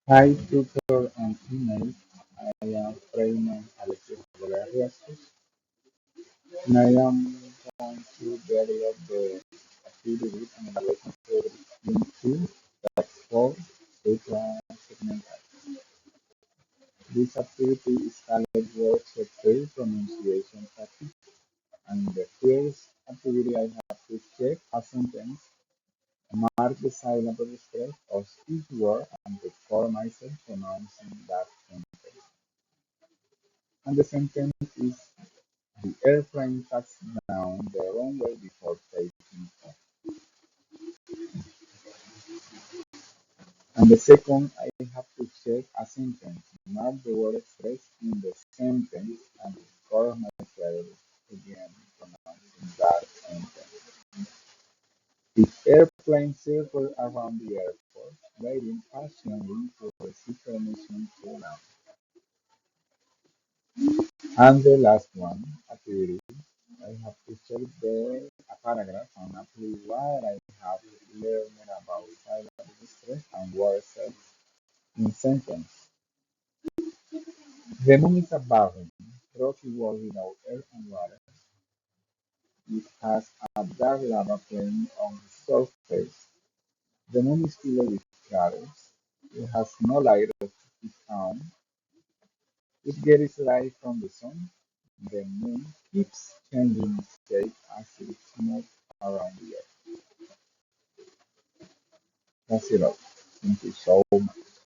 Hi, tutor and teammate. I am Raymond Alexis Valerius, and I am going to develop the activity and evaluation for Unit 2 that's called data segmentation. This activity is called words of free pronunciation practice, and the first activity I have to check a sentence, mark the syllable stress of each word, and record myself pronouncing that sentence. And the sentence is the airplane touched down the runway before taking off. And the second, I have to check a sentence, mark the word expressed in the sentence, and record myself again pronouncing that sentence. The airplane circled around the airport, waiting patiently for receive permission to land. And the last one, activity, I have to check a paragraph and apply what I have learned about silent stress and word sets in sentence. The moon is a barren, rocky wall without air and water. It has a dark lava plain on its surface. The moon is filled with craters. It has no light of its own. It gets light from the sun. The moon keeps changing its shape as it moves around the earth. That's it all. Thank you so much.